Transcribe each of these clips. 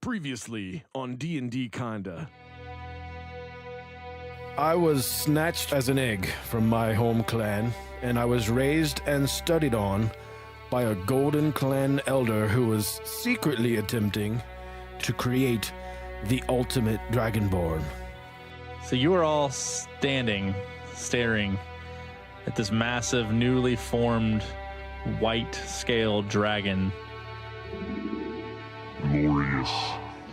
Previously on D&D Kinda. I was snatched as an egg from my home clan, and I was raised and studied on by a golden clan elder who was secretly attempting to create the ultimate dragonborn. So you are all staring at this massive, newly formed, white-scaled dragon. Glorious,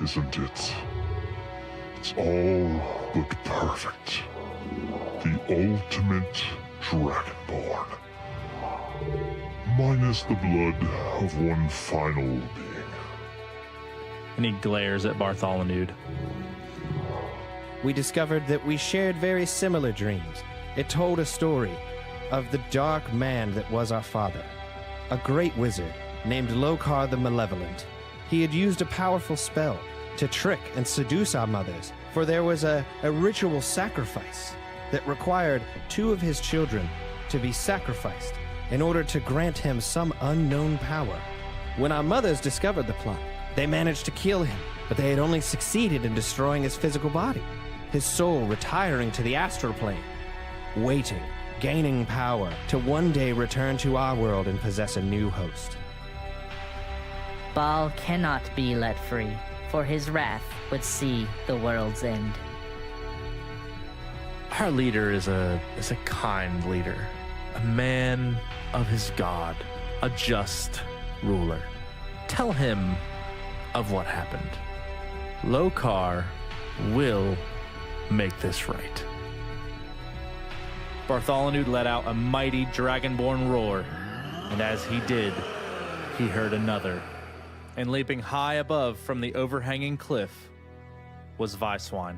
isn't it? It's all but perfect. The ultimate dragonborn. Minus the blood of one final being. And he glares at Bartholomew. We discovered that we shared very similar dreams. It told a story of the dark man that was our father, a great wizard named Lokar the Malevolent. He had used a powerful spell to trick and seduce our mothers, for there was a ritual sacrifice that required 2 of his children to be sacrificed in order to grant him some unknown power. When our mothers discovered the plot, they managed to kill him, but they had only succeeded in destroying his physical body, his soul retiring to the astral plane, waiting, gaining power to one day return to our world and possess a new host. Baal cannot be let free, for his wrath would see the world's end. Our leader is a kind leader, a man of his god, a just ruler. Tell him of what happened. Lokar will make this right. Bartholomew let out a mighty dragonborn roar, and as he did, he heard another. And leaping high above from the overhanging cliff was Vyswine.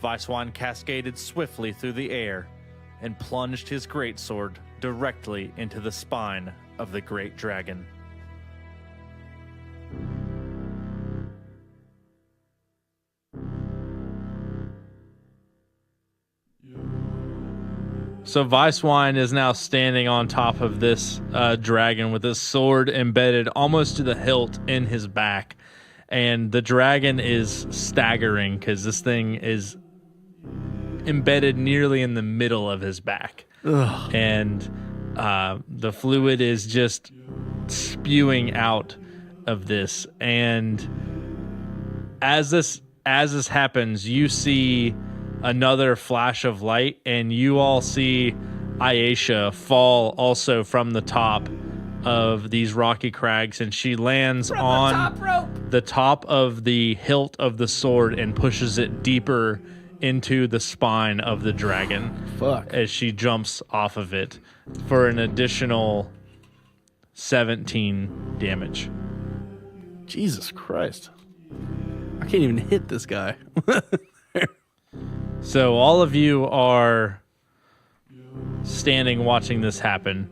Vyswine cascaded swiftly through the air and plunged his greatsword directly into the spine of the great dragon. So Vyswine is now standing on top of this dragon with his sword embedded almost to the hilt in his back. And the dragon is staggering because this thing is embedded nearly in the middle of his back. Ugh. And the fluid is just spewing out of this. And as this happens, you see another flash of light, and you all see Aisha fall also from the top of these rocky crags, and she lands on the top of the hilt of the sword and pushes it deeper into the spine of the dragon. Fuck. As she jumps off of it for an additional 17 damage. Jesus Christ. I can't even hit this guy. So all of you are standing watching this happen,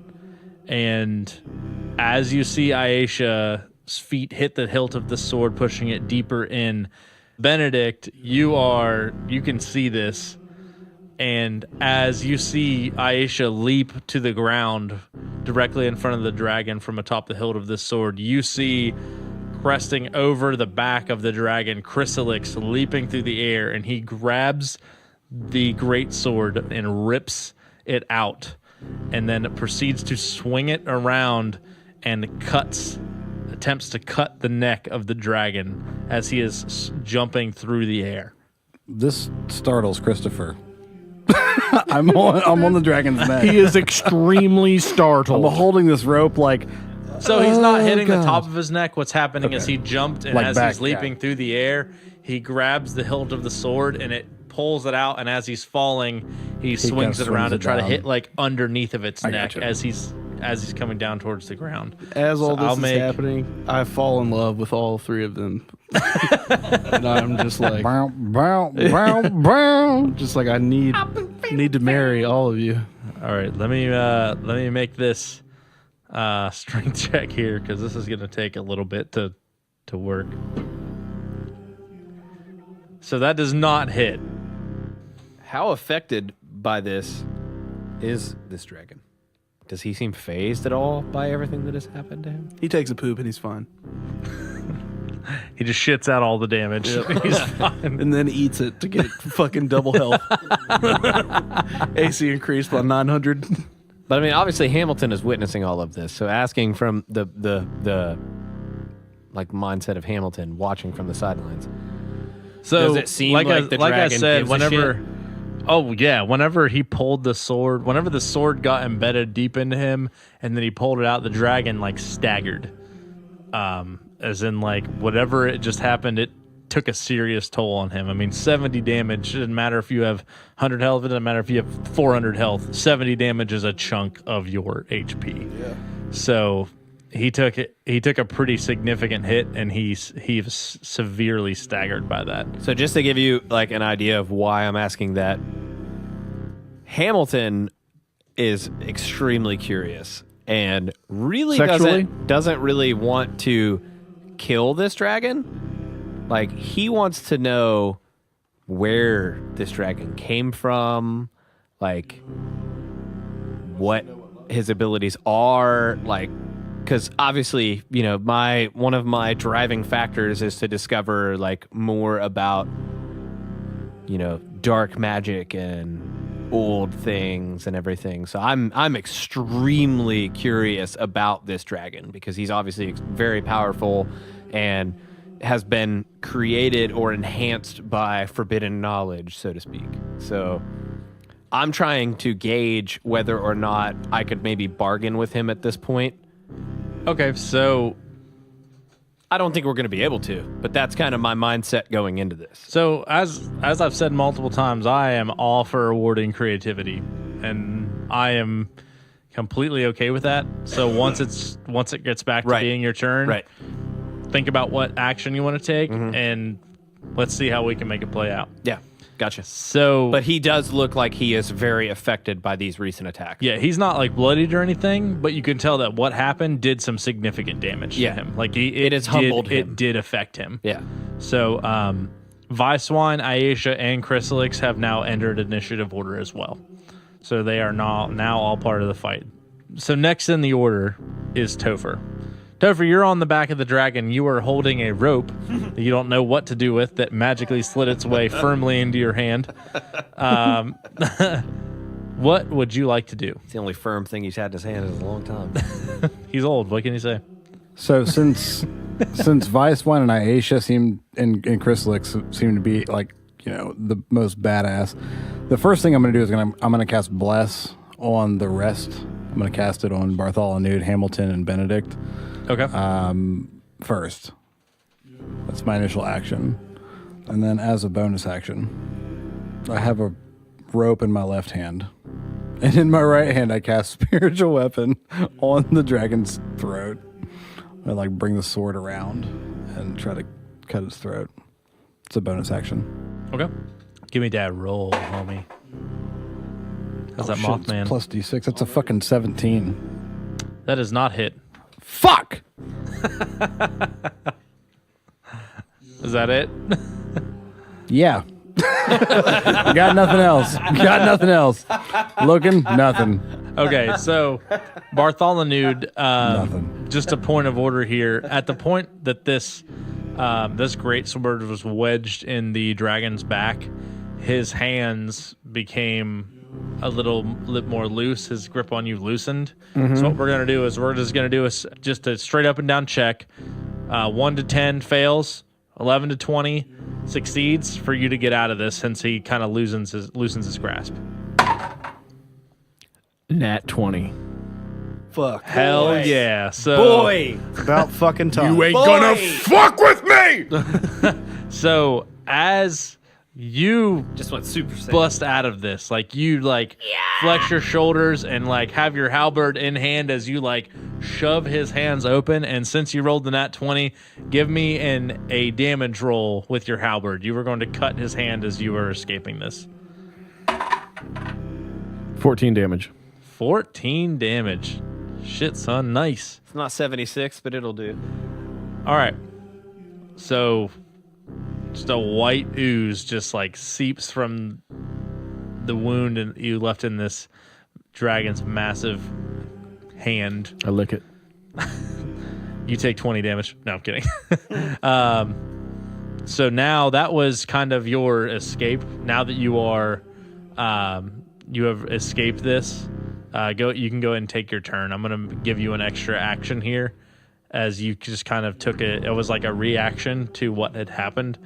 and as you see Aisha's feet hit the hilt of the sword, pushing it deeper in, Benedict, you can see this, and as you see Aisha leap to the ground directly in front of the dragon from atop the hilt of this sword, you see cresting over the back of the dragon, Chrysalix leaping through the air, and he grabs the great sword and rips it out, and then proceeds to swing it around and attempts to cut the neck of the dragon as he is jumping through the air. This startles Christopher. I'm on the dragon's neck. He is extremely startled. I'm holding this rope like... So he's not hitting the top of his neck. What's happening is he jumped, and Like as back, he's leaping through the air, he grabs the hilt of the sword, and it pulls it out, and as he's falling, he swings it around to try to hit like underneath of its neck as he's coming down towards the ground. As all this is happening, I fall in love with all 3 of them. And I'm just like, bow, bow, bow, bow. Just like I need to marry all of you. All right, let me make this strength check here, because this is going to take a little bit to work. So that does not hit. How affected by this is this dragon? Does he seem fazed at all by everything that has happened to him? He takes a poop and he's fine. He just shits out all the damage. He's fine. And then eats it to get fucking double health. AC increased by 900. But I mean, obviously Hamilton is witnessing all of this. So asking from the like mindset of Hamilton, watching from the sidelines. So Does it seem like the I dragon said, gives a whenever shit? oh yeah, whenever he pulled the sword, whenever the sword got embedded deep into him, and then he pulled it out, the dragon like staggered. As in like whatever it just happened, it took a serious toll on him. I mean, 70 damage. It doesn't matter if you have 100 health. It doesn't matter if you have 400 health. 70 damage is a chunk of your HP. Yeah. So he took a pretty significant hit, and he was severely staggered by that. So just to give you like an idea of why I'm asking that, Hamilton is extremely curious and really Sexually? doesn't really want to kill this dragon. Like, he wants to know where this dragon came from, like what his abilities are, like, because obviously, you know, one of my driving factors is to discover like more about, you know, dark magic and old things and everything. So I'm extremely curious about this dragon because he's obviously very powerful and has been created or enhanced by forbidden knowledge, so to speak. So I'm trying to gauge whether or not I could maybe bargain with him at this point. Okay, so I don't think we're going to be able to, but that's kind of my mindset going into this. So as I've said multiple times, I am all for rewarding creativity, and I am completely okay with that. So once it gets back to Right. being your turn, Right. think about what action you want to take, and let's see how we can make it play out. Yeah, gotcha. So, But he does look like he is very affected by these recent attacks. yeah, he's not like bloodied or anything, but you can tell that what happened did some significant damage Yeah. to him. Like It has humbled him. It did affect him. Yeah. So, Vyswine, Aisha, and Chrysalix have now entered initiative order as well. So they are now all part of the fight. So next in the order is Topher. Topher, you're on the back of the dragon. You are holding a rope that you don't know what to do with that magically slid its way firmly into your hand. What would you like to do? It's the only firm thing he's had in his hand in a long time. He's old. What can you say? So since Vyswine and Aisha and Chrysalix seem to be like, you know, the most badass, the first thing I'm going to do is I'm going to cast Bless on the rest. I'm going to cast it on Bartholomew, Hamilton, and Benedict. Okay. First. That's my initial action. And then as a bonus action, I have a rope in my left hand. And in my right hand, I cast Spiritual Weapon on the dragon's throat. I like bring the sword around and try to cut its throat. It's a bonus action. Okay. Give me that roll, homie. How's that Shit, it's Mothman? plus D6. That's a fucking 17. That is not hit. Fuck! Is that it? Yeah. Got nothing else. Got nothing else. Looking, nothing. Okay, so Bartholomew, Nothing. just a point of order here. At the point that this great sword was wedged in the dragon's back, his hands became a little more loose. His grip on you loosened. So what we're going to do is we're just going to do just a straight up and down check. 1 to 10 fails. 11 to 20 succeeds for you to get out of this since he kind of loosens his grasp. Nat 20. Fuck. Hell yeah. So About fucking time. You ain't gonna fuck with me! So as you Just went super safe. bust out of this, like you flex your shoulders and like have your halberd in hand as you like shove his hands open. And since you rolled the nat 20, give me a damage roll with your halberd. You were going to cut his hand as you were escaping this. 14 damage. 14 damage. Shit, son, nice. It's not 76, but it'll do. All right. So just a white ooze just like seeps from the wound and you left in this dragon's massive hand. I lick it. You take 20 damage. No, I'm kidding. So now that was kind of your escape. Now that you are, you have escaped this. You can go ahead and take your turn. I'm gonna give you an extra action here, as you just kind of took it. It was like a reaction to what had happened.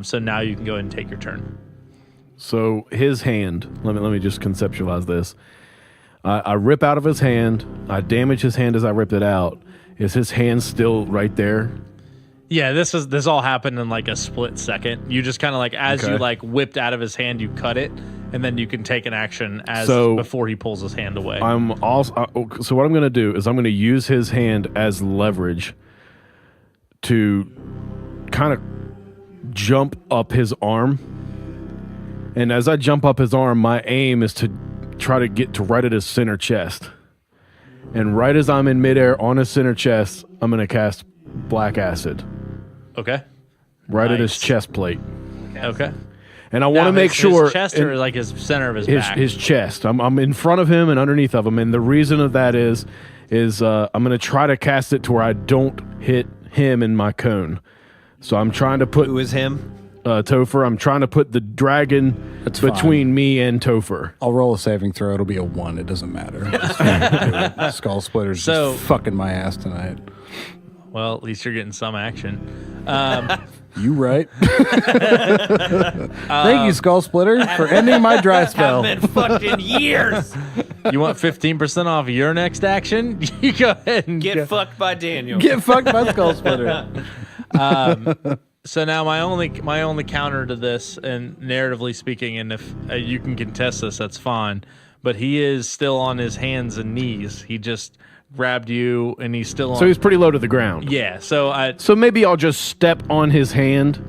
So now you can go ahead and take your turn. So his hand. Let me just conceptualize this. I rip out of his hand. I damage his hand as I ripped it out. Is his hand still right there? Yeah, this all happened in like a split second. You just kind of like as you like whipped out of his hand, you cut it, and then you can take an action before he pulls his hand away. So what I'm going to do is I'm going to use his hand as leverage to kind of jump up his arm. And as I jump up his arm, my aim is to try to get to right at his center chest. And right as I'm in midair on his center chest, I'm going to cast Black Acid. Okay. Right at his chest plate. Okay. And I want to make sure... His chest or like his center of his back? His chest. I'm in front of him and underneath of him. And the reason of that is I'm going to try to cast it to where I don't hit him in my cone. So I'm trying to put... Who is him? Topher. I'm trying to put the dragon between me and Topher. I'll roll a saving throw. It'll be a 1. It doesn't matter. Skull Splitter's just fucking my ass tonight. Well, at least you're getting some action. You right. Thank you, Skull Splitter, for ending my dry spell. Haven't been fucked in years. You want 15% off your next action? You go ahead and Get fucked by Daniel. Get fucked by Skull Splitter. So now my only counter to this, and narratively speaking, and if you can contest this, that's fine. But he is still on his hands and knees. He just grabbed you, and he's still on. So he's pretty low to the ground. Yeah. So maybe I'll just step on his hand,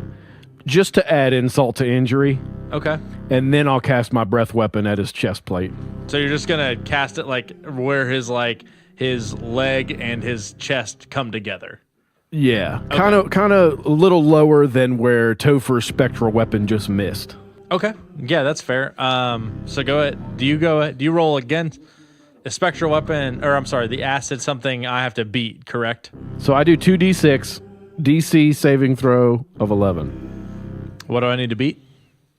just to add insult to injury. Okay. And then I'll cast my breath weapon at his chest plate. So you're just gonna cast it like where his leg and his chest come together. Yeah, okay. kind of a little lower than where Topher's spectral weapon just missed. Okay, yeah, that's fair. So go ahead. Do you roll again? A spectral weapon, or I'm sorry, the acid, something I have to beat, correct? So I do 2d6, DC saving throw of 11. What do I need to beat?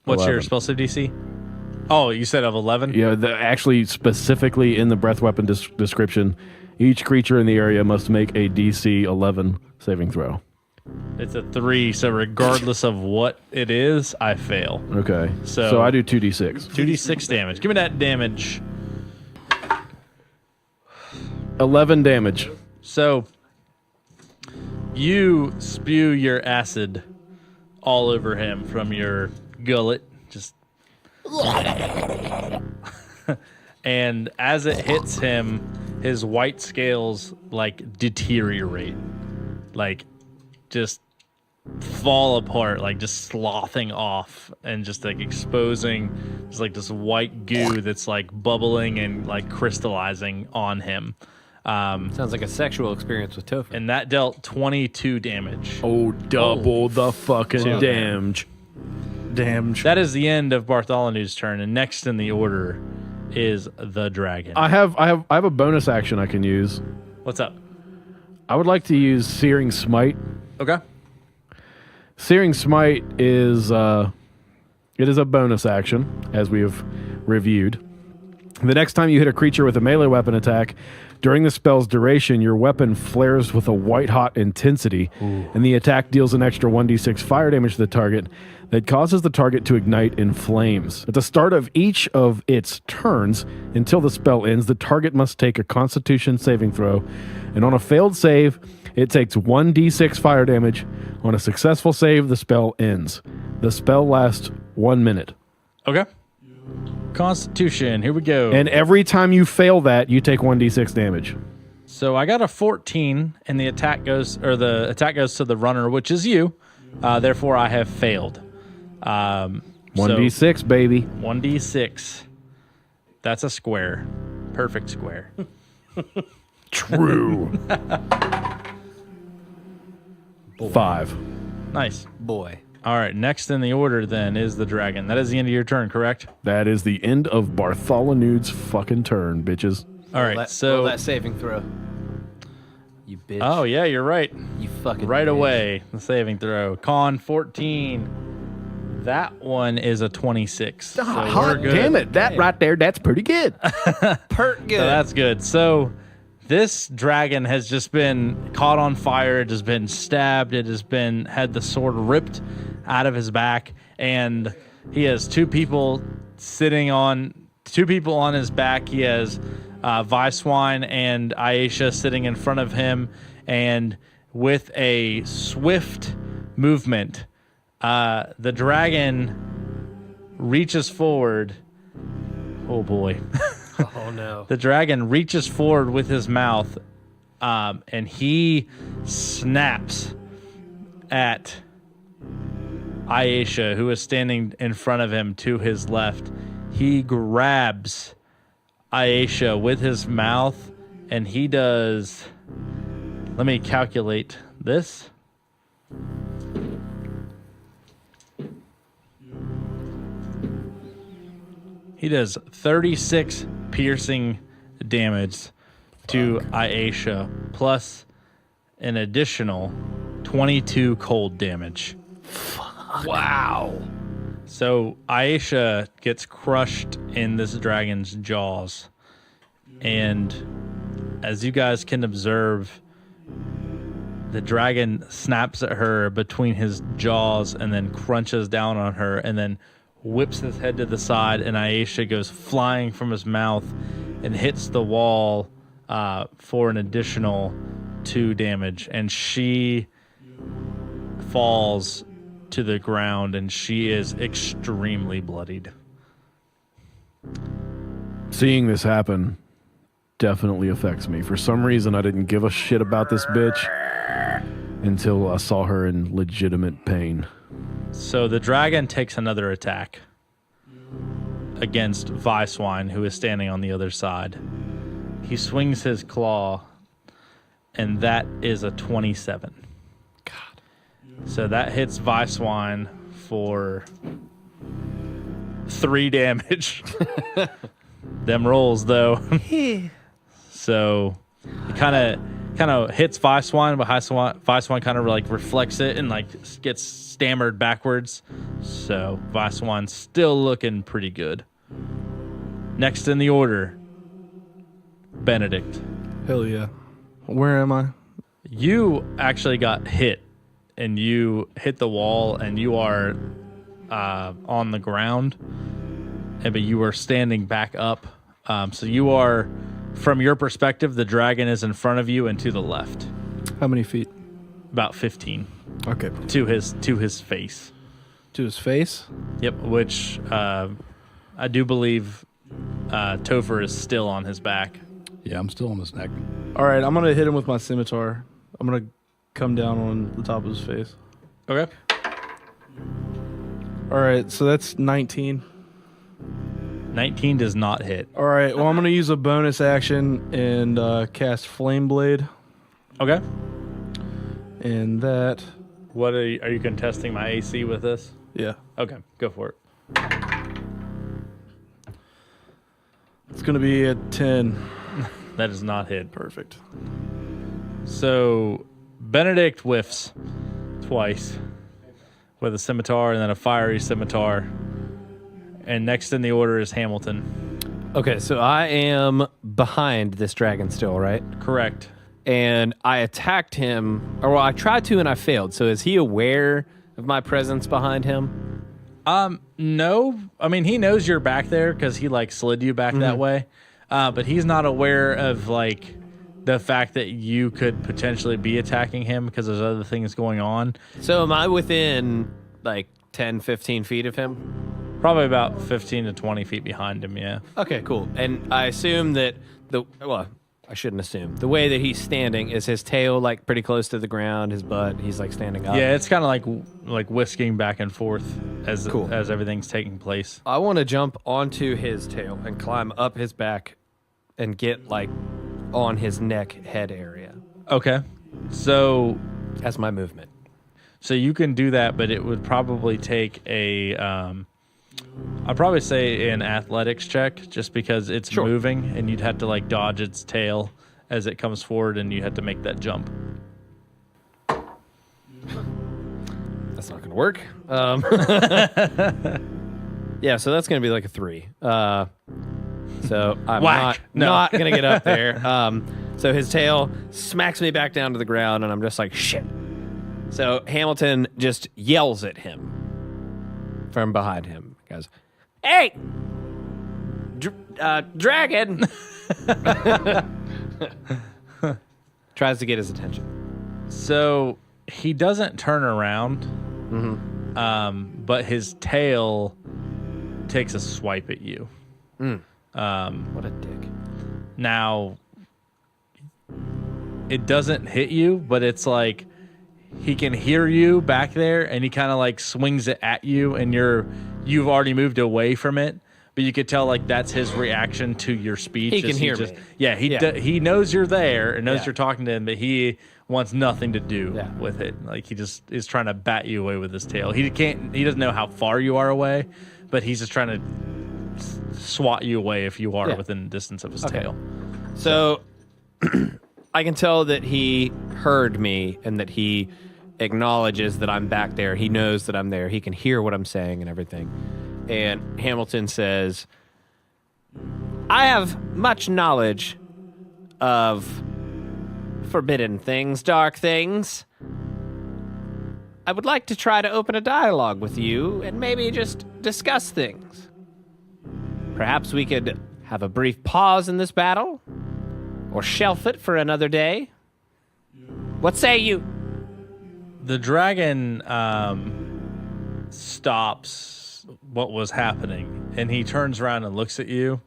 What's 11. your spell save DC? Oh, you said of 11? Yeah, actually specifically in the breath weapon description, each creature in the area must make a DC 11 saving throw. It's a 3, so regardless of what it is, I fail. Okay. So I do 2d6. 2d6 damage. Give me that damage. 11 damage. So you spew your acid all over him from your gullet, just and as it hits him, his white scales like deteriorate, like just fall apart, like just sloughing off and just like exposing just like this white goo that's like bubbling and like crystallizing on him. Sounds like a sexual experience with Topher. And that dealt 22 damage. Oh, double the fucking damage. Damage. That is the end of Bartholomew's turn, and next in the order is the dragon. I have a bonus action I can use. What's up? I would like to use Searing Smite. Okay. Searing Smite is it is a bonus action, as we have reviewed. The next time you hit a creature with a melee weapon attack, during the spell's duration, your weapon flares with a white-hot intensity, and the attack deals an extra 1d6 fire damage to the target that causes the target to ignite in flames. At the start of each of its turns, until the spell ends, the target must take a Constitution saving throw, and on a failed save, it takes 1d6 fire damage. On a successful save, the spell ends. The spell lasts 1 minute. Okay. Constitution, here we go. And every time you fail that, you take 1d6 damage. So I got a 14, and the attack goes to the runner, which is you. Therefore, I have failed. 1d6, baby. 1d6. That's a square. Perfect square. True. 5. Nice. Boy. All right, next in the order then is the dragon. That is the end of your turn, correct? That is the end of Bartholomew's fucking turn, bitches. All right, Roll so that saving throw. You bitch. Oh, yeah, you're right. You fucking Right bitch. away, the saving throw. Con 14. That one is a 26. So we're good. Damn it. That right there, that's pretty good. Pert good. So that's good. So this dragon has just been caught on fire. It has been stabbed. It has been had the sword ripped out of his back, and he has two people on his back. He has Vyswine and Aisha sitting in front of him, and with a swift movement, the dragon reaches forward. Oh boy. Oh no. The dragon reaches forward with his mouth, and he snaps at Aisha, who is standing in front of him to his left. He grabs Aisha with his mouth, and he does. Let me calculate this. He does 36 piercing damage to Aisha, plus an additional 22 cold damage. Wow. So Aisha gets crushed in this dragon's jaws. And as you guys can observe, the dragon snaps at her between his jaws and then crunches down on her and then whips his head to the side, and Aisha goes flying from his mouth and hits the wall for an additional 2 damage. And she falls to the ground, and she is extremely bloodied. Seeing this happen definitely affects me. For some reason, I didn't give a shit about this bitch until I saw her in legitimate pain. So the dragon takes another attack against Vyswine, who is standing on the other side. He swings his claw, and that is a 27. God. So that hits Vyswine for 3 damage. Them rolls, though. So it kind of hits Vyswine, but Vyswine kind of like reflects it and like gets stammered backwards. So Vyswine's still looking pretty good. Next in the order, Benedict. Hell yeah. Where am I? You actually got hit, and you hit the wall, and you are on the ground, but you are standing back up. So you are, from your perspective, the dragon is in front of you and to the left. How many feet? About 15. Okay. To his face. To his face? Yep, which I do believe Topher is still on his back. Yeah, I'm still on his neck. All right, I'm going to hit him with my scimitar. I'm going to come down on the top of his face. Okay. All right, so that's 19. 19 does not hit. All right, well, I'm going to use a bonus action and cast Flame Blade. Okay. And that... What are you contesting my AC with this? Yeah. Okay, go for it. It's going to be a 10. That does not hit. Perfect. So Benedict whiffs twice with a scimitar and then a fiery scimitar. And next in the order is Hamilton. Okay, so I am behind this dragon still, right? Correct. And I attacked him, or well, I tried to and I failed. So is he aware of my presence behind him? No. I mean, he knows you're back there because he like slid you back that way. But he's not aware of like the fact that you could potentially be attacking him because there's other things going on. So am I within like 10, 15 feet of him? Probably about 15 to 20 feet behind him, yeah. Okay, cool. And I assume that I shouldn't assume. The way that he's standing is his tail like pretty close to the ground, his butt, he's like standing up. Yeah, it's kind of like whisking back and forth as everything's taking place. I want to jump onto his tail and climb up his back and get like on his neck head area. Okay. So That's my movement. So you can do that, but it would probably take I'd probably say an athletics check just because it's moving and you'd have to like dodge its tail as it comes forward, and you have to make that jump. That's not going to work. Yeah, so that's going to be like a 3. So I'm Whack. not going to get up there. So his tail smacks me back down to the ground, and I'm just like, shit. So Hamilton just yells at him from behind him. He goes, hey, dragon. Tries to get his attention. So he doesn't turn around, but his tail takes a swipe at you. What a dick. Now, it doesn't hit you, but it's like he can hear you back there, and he kind of like swings it at you, and you've already moved away from it. But you could tell like that's his reaction to your speech. He can hear me. Yeah, he knows you're there and knows Yeah. you're talking to him, but he wants nothing to do Yeah. with it. Like he just is trying to bat you away with his tail. He doesn't know how far you are away, but he's just trying to swat you away if you are within distance of his tail. So I can tell that he heard me and that he acknowledges that I'm back there. He knows that I'm there. He can hear what I'm saying and everything. And Hamilton says, I have much knowledge of forbidden things, dark things. I would like to try to open a dialogue with you and maybe just discuss things. Perhaps we could have a brief pause in this battle, or shelf it for another day. What say you? The dragon stops what was happening, and he turns around and looks at you,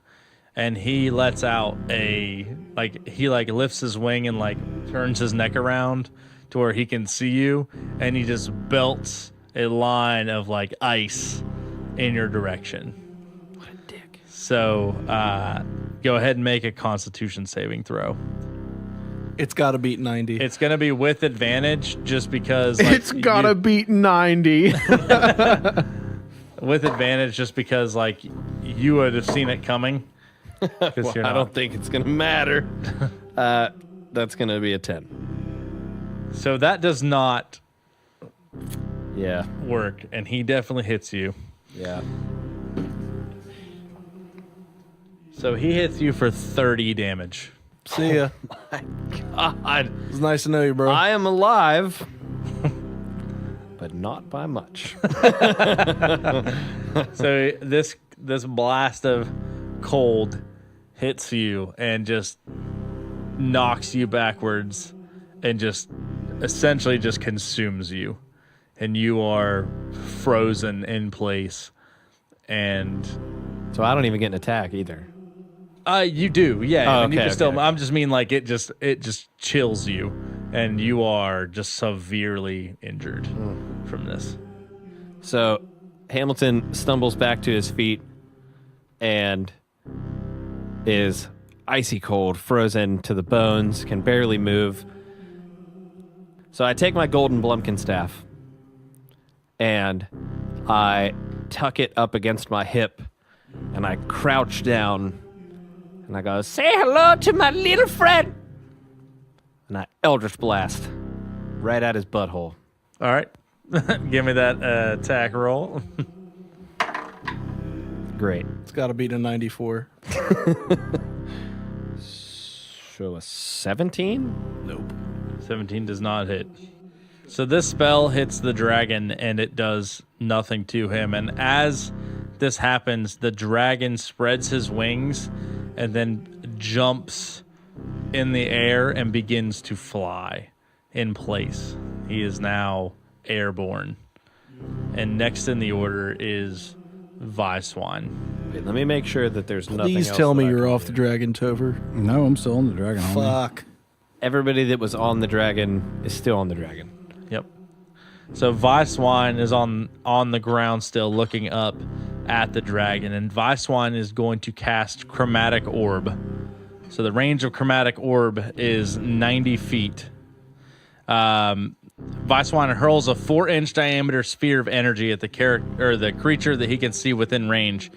and he lets out he lifts his wing and like turns his neck around to where he can see you, and he just belts a line of like ice in your direction. What a dick. So go ahead and make a Constitution saving throw. It's got to beat 90. It's gonna be with advantage just because like, It's got to beat 90. with advantage just because like you would have seen it coming. Well, I don't think it's going to matter. That's going to be a 10. So that does not Yeah. work, and he definitely hits you. Yeah. So he hits you for 30 damage. See ya. God. It's nice to know you, bro. I am alive, but not by much. So this blast of cold hits you and just knocks you backwards and just essentially just consumes you, and you are frozen in place. And So I don't even get an attack either. you do, yeah. Oh, and you okay, can still. okay. I'm just mean like it just chills you, and you are just severely injured from this. So Hamilton stumbles back to his feet and is icy cold, frozen to the bones, can barely move. So I take my golden Blumpkin staff and I tuck it up against my hip and I crouch down and I go, say hello to my little friend. And I Eldritch Blast right at his butthole. All right, give me that attack roll. Great. It's got to beat a 94. So a 17? Nope. 17 does not hit. So this spell hits the dragon and it does nothing to him. And as this happens, the dragon spreads his wings and then jumps in the air and begins to fly in place. He is now airborne. And next in the order is Vyswine. Wait, let me make sure that there's nothing Please else tell me that I you're can off do. the dragon, Topher. No, I'm still on the dragon. homie. Fuck. Everybody that was on the dragon is still on the dragon. Yep. So Vyswine is on the ground still looking up at the dragon, and Vyswine is going to cast Chromatic Orb. So the range of Chromatic Orb is 90 feet. Vyswine hurls a 4-inch diameter sphere of energy at the creature that he can see within range.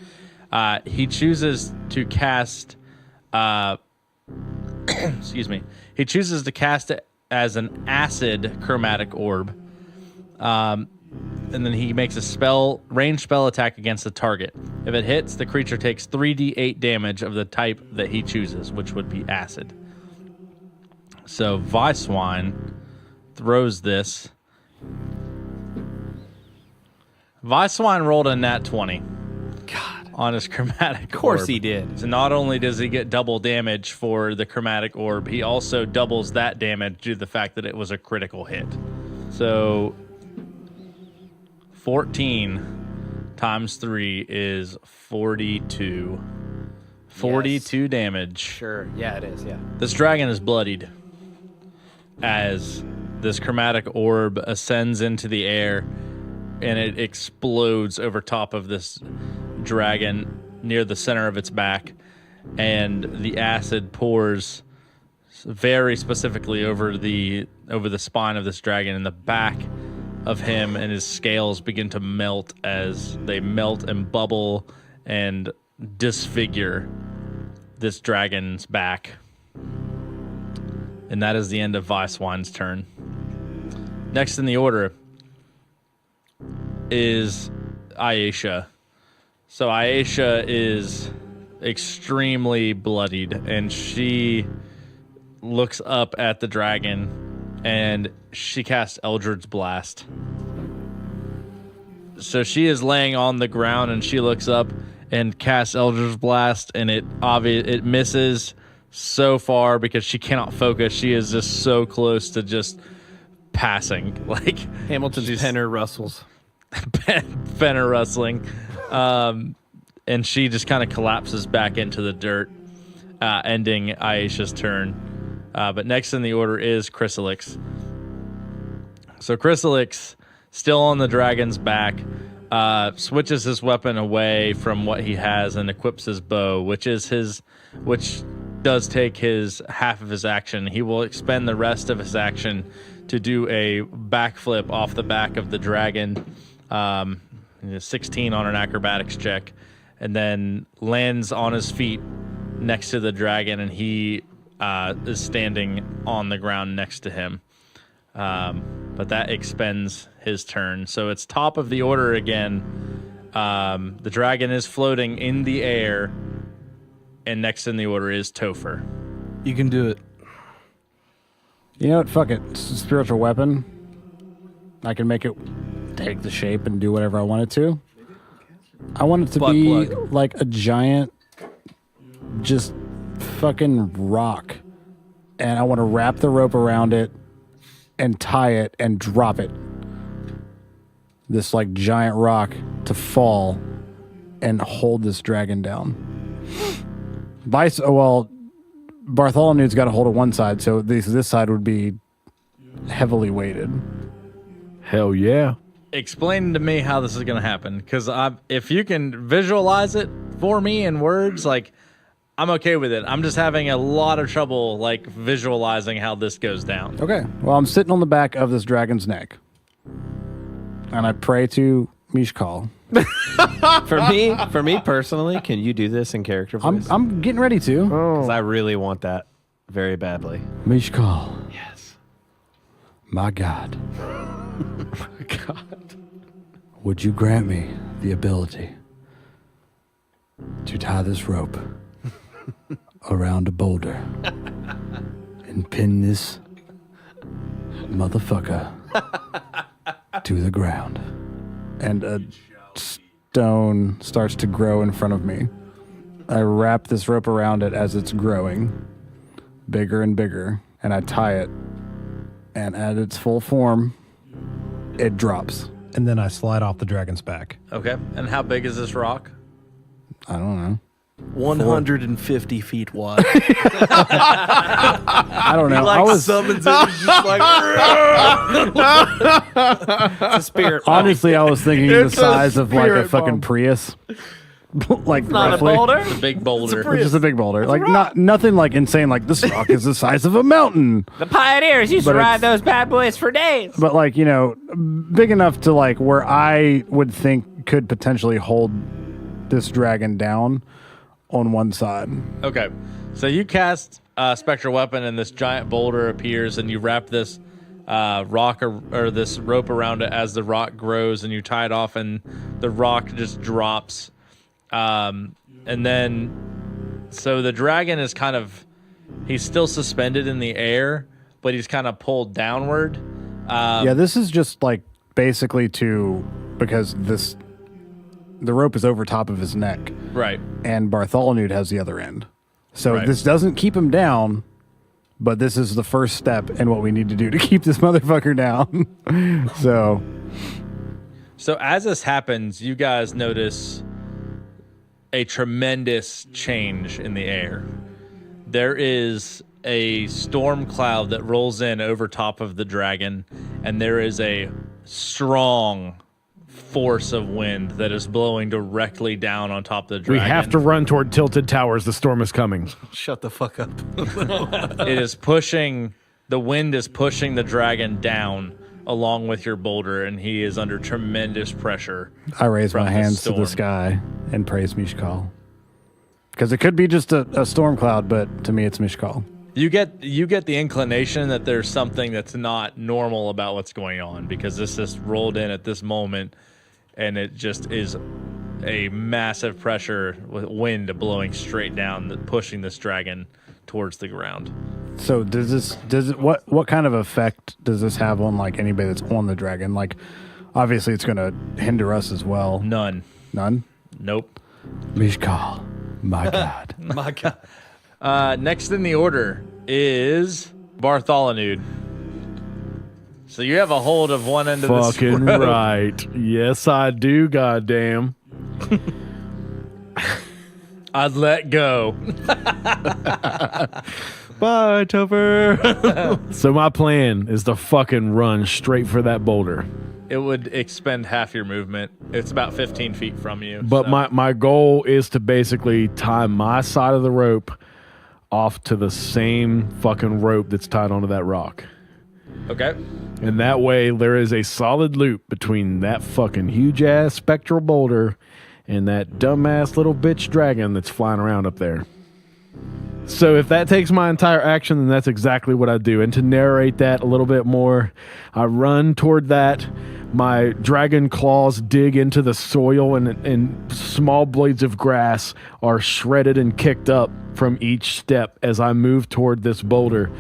He chooses to cast excuse me. He chooses to cast it as an acid chromatic orb. And then he makes a ranged spell attack against the target. If it hits, the creature takes 3d8 damage of the type that he chooses, which would be acid. So Vyswine throws this. Vyswine rolled a nat 20. God. On his chromatic orb. Of course he did. So not only does he get double damage for the chromatic orb, he also doubles that damage due to the fact that it was a critical hit. So 14 times 3 is 42. 42 damage. Sure. Yeah, it is. Yeah. This dragon is bloodied as this chromatic orb ascends into the air and it explodes over top of this dragon near the center of its back, and the acid pours very specifically over the spine of this dragon, and the back of him and his scales begin to melt as they melt and bubble and disfigure this dragon's back. And that is the end of Vyswine's turn. Next in the order is Aisha. So Aisha is extremely bloodied, and she looks up at the dragon, and she casts Eldritch Blast. So she is laying on the ground, and she looks up and casts Eldritch Blast, and it misses so far because she cannot focus. She is just so close to just passing. Like Hamilton's Penner rustles. Penner rustling. And she just kind of collapses back into the dirt, ending Aisha's turn. But next in the order is Chrysalix. So Chrysalix, still on the dragon's back, switches his weapon away from what he has and equips his bow, which does take his half of his action. He will expend the rest of his action to do a backflip off the back of the dragon, 16 on an acrobatics check, and then lands on his feet next to the dragon, and he is standing on the ground next to him. But that expends his turn. So it's top of the order again. The dragon is floating in the air, and next in the order is Topher. You can do it. You know what? Fuck it. It's a spiritual weapon. I can make it take the shape and do whatever I want it to. I want it to Butt be plug. like a giant, just fucking rock. And I want to wrap the rope around it and tie it and drop it. This like giant rock to fall and hold this dragon down. Bartholomew's got a hold of one side, so this side would be heavily weighted. Hell yeah. Explain to me how this is going to happen, because if you can visualize it for me in words, like, I'm okay with it. I'm just having a lot of trouble like visualizing how this goes down. Okay. Well, I'm sitting on the back of this dragon's neck, and I pray to Mishkal. For me personally, can you do this in character voice? I'm getting ready to. Because I really want that very badly. Mishkal, Yes. my God, God. would you grant me the ability to tie this rope around a boulder and pin this motherfucker to the ground? And a stone starts to grow in front of me. I wrap this rope around it as it's growing, bigger and bigger, and I tie it. And at its full form, it drops. And then I slide off the dragon's back. Okay. And how big is this rock? I don't know. 150 feet wide. I don't know. I was summons it. He's just like, It's a spirit. honestly, I was thinking the It's a size of like a spirit fucking bomb. Prius, like Not a roughly. boulder. It's a big boulder. Which is a big boulder. Like nothing like insane. Like this rock is the size of a mountain. The pioneers used But to ride it's- those bad boys for days. But like, you know, big enough to like where I would think could potentially hold this dragon down on one side. Okay. So you cast spectral weapon, and this giant boulder appears, and you wrap this rock or this rope around it as the rock grows, and you tie it off, and the rock just drops. And then, so the dragon is he's still suspended in the air, but he's kind of pulled downward. Yeah, this is just like basically because the rope is over top of his neck. Right. And Bartholomew has the other end. So Right. this doesn't keep him down, but this is the first step in what we need to do to keep this motherfucker down. So as this happens, you guys notice a tremendous change in the air. There is a storm cloud that rolls in over top of the dragon, and there is a strong force of wind that is blowing directly down on top of the dragon. We have to run toward Tilted Towers. The storm is coming. Shut the fuck up. It is pushing, the wind is pushing the dragon down along with your boulder, and he is under tremendous pressure. I raise from my the hands to storm. the sky and praise Mishkal. Because it could be just a storm cloud, but to me it's Mishkal. You get the inclination that there's something that's not normal about what's going on, because this just rolled in at this moment, and it just is a massive pressure with wind blowing straight down, pushing this dragon towards the ground. So what kind of effect does this have on like anybody that's on the dragon? Like, obviously it's going to hinder us as well. None. Nope. Mishkal, my God. My God. Next in the order is Bartholomew. So you have a hold of one end of this Fucking rope. right. Yes, I do, goddamn. I'd let go. Bye, Topher. So my plan is to fucking run straight for that boulder. It would expend half your movement. It's about 15 feet from you. But so. my goal is to basically tie my side of the rope off to the same fucking rope that's tied onto that rock. Okay. And that way there is a solid loop between that fucking huge ass spectral boulder and that dumbass little bitch dragon that's flying around up there. So if that takes my entire action, then that's exactly what I do. And to narrate that a little bit more, I run toward that. My dragon claws dig into the soil, and small blades of grass are shredded and kicked up from each step as I move toward this boulder.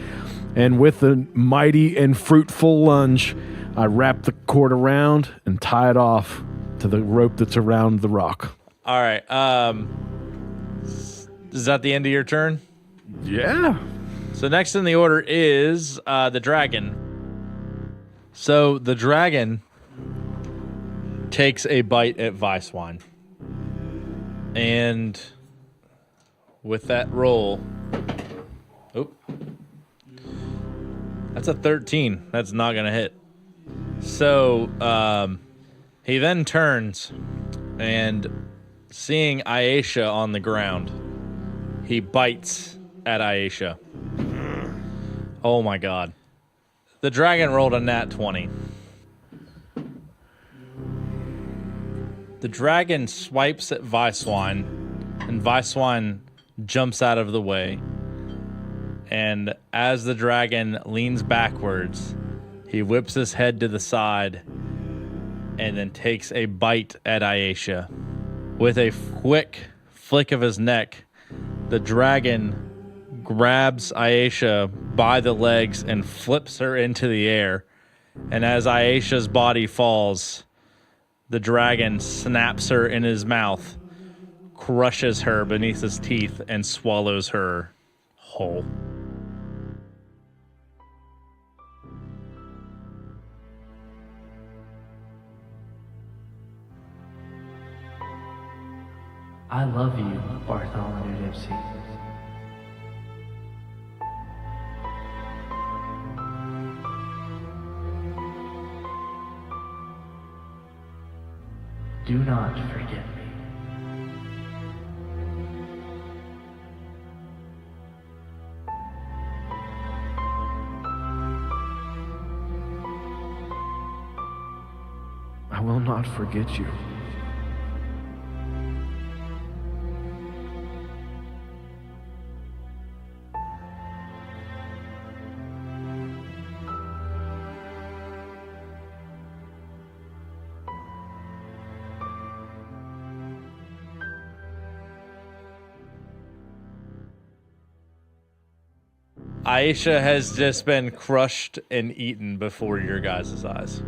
And with a mighty and fruitful lunge, I wrap the cord around and tie it off to the rope that's around the rock. All right. Is that the end of your turn? Yeah. So next in the order is the dragon. So the dragon takes a bite at Vyswine. And with that roll... Oop. That's a 13. That's not going to hit. So he then turns, and seeing Aisha on the ground, he bites at Aisha. Oh my god. The dragon rolled a nat 20. The dragon swipes at Vyswine, and Vyswine jumps out of the way. And as the dragon leans backwards, he whips his head to the side and then takes a bite at Aisha. With a quick flick of his neck, the dragon grabs Aisha by the legs and flips her into the air. And as Aisha's body falls, the dragon snaps her in his mouth, crushes her beneath his teeth, and swallows her whole. I love you, Bartholomew Dipsy. Do not forget me. I will not forget you. Aisha has just been crushed and eaten before your guys' eyes.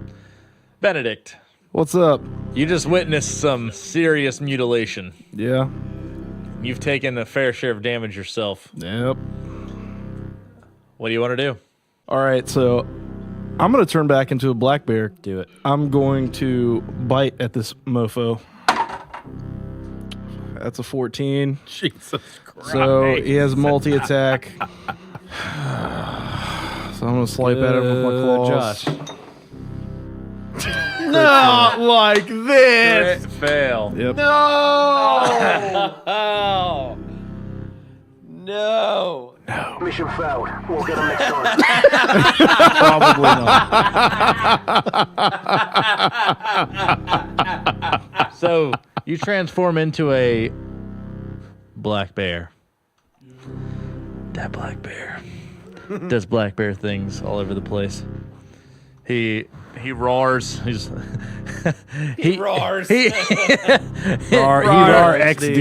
Benedict, What's up? you just witnessed some serious mutilation. Yeah. You've taken a fair share of damage yourself. Yep. What do you want to do? All right, so I'm going to turn back into a black bear. Do it. I'm going to bite at this mofo. That's a 14. Jesus Christ. So he has multi-attack. So I'm going to swipe at him with my claws. Josh. Not like this. Fail. Yep. Oh. No. Mission failed. We'll get them next time. Probably not. So you transform into a black bear. That black bear does black bear things all over the place. He roars. He roars. He roar XD.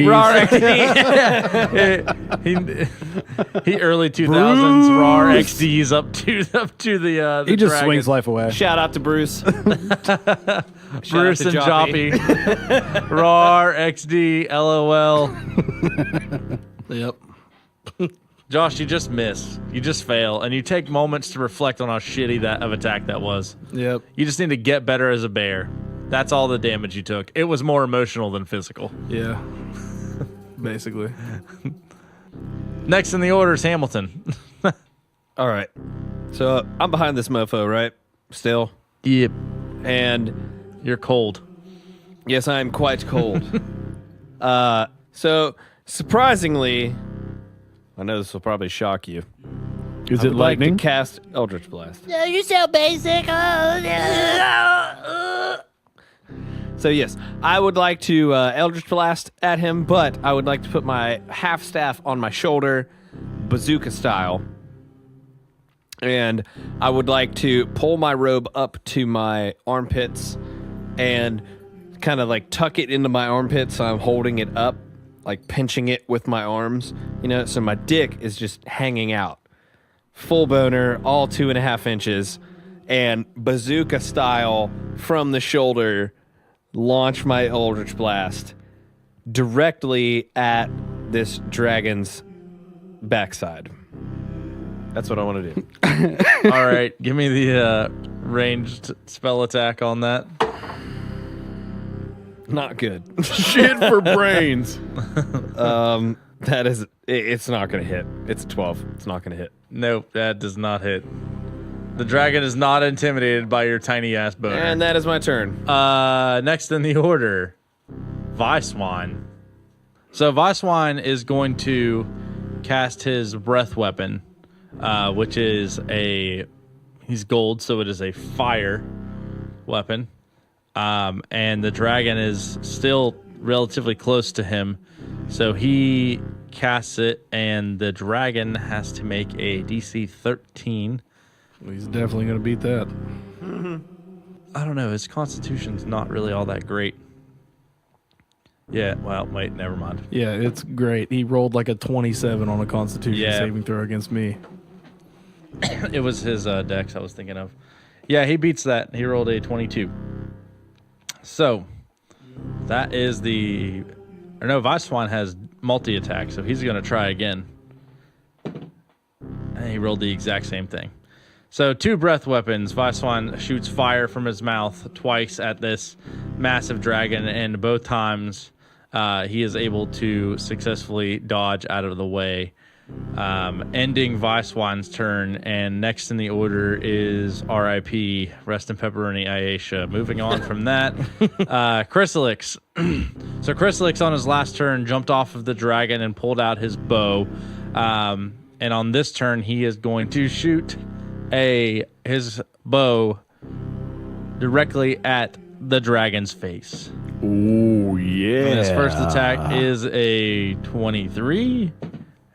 He early 2000s roar XDs up to the He just dragon. swings life away. Shout out to Bruce. Bruce and Joppy. Roar XD LOL. Yep. Josh, you just miss. You just fail, and you take moments to reflect on how shitty that of attack that was. Yep. You just need to get better as a bear. That's all the damage you took. It was more emotional than physical. Yeah. Basically. Next in the order is Hamilton. All right. So I'm behind this mofo, right? Still. Yep. And You're cold. yes, I am quite cold. So surprisingly, I know this will probably shock you. Is I it would like lightning? to cast Eldritch Blast. No, you so basic. So yes, I would like to Eldritch Blast at him, but I would like to put my half staff on my shoulder, bazooka style, and I would like to pull my robe up to my armpits and kind of like tuck it into my armpits so I'm holding it up, like pinching it with my arms, so my dick is just hanging out. Full boner, all 2.5 inches, and bazooka style from the shoulder, launch my Eldritch Blast directly at this dragon's backside. That's what I want to do. All right, give me the ranged spell attack on that. Not good. Shit for brains. That is, it's not going to hit. It's a 12. It's not going to hit. Nope, that does not hit. The dragon is not intimidated by your tiny ass boner. And that is my turn. Next in the order, Vyswine. So Vyswine is going to cast his breath weapon, which is he's gold, so it is a fire weapon. And the dragon is still relatively close to him, so he casts it, and the dragon has to make a DC 13. He's definitely going to beat that. I don't know. His constitution's not really all that great. Yeah, well, wait, never mind. Yeah, it's great. He rolled like a 27 on a Constitution saving throw against me. It was his dex I was thinking of. Yeah, he beats that. He rolled a 22. So, that is the... Or no, Vyswine has multi-attack, so he's going to try again. And he rolled the exact same thing. So 2 breath weapons. Vyswine shoots fire from his mouth twice at this massive dragon, and both times he is able to successfully dodge out of the way, ending Vyswine's turn. And next in the order is R.I.P. Rest in Pepperoni Aisha. Moving on from that, Chrysalix. So Chrysalix on his last turn jumped off of the dragon and pulled out his bow. And on this turn, he is going to shoot his bow directly at the dragon's face. Oh, yeah. And his first attack is a 23,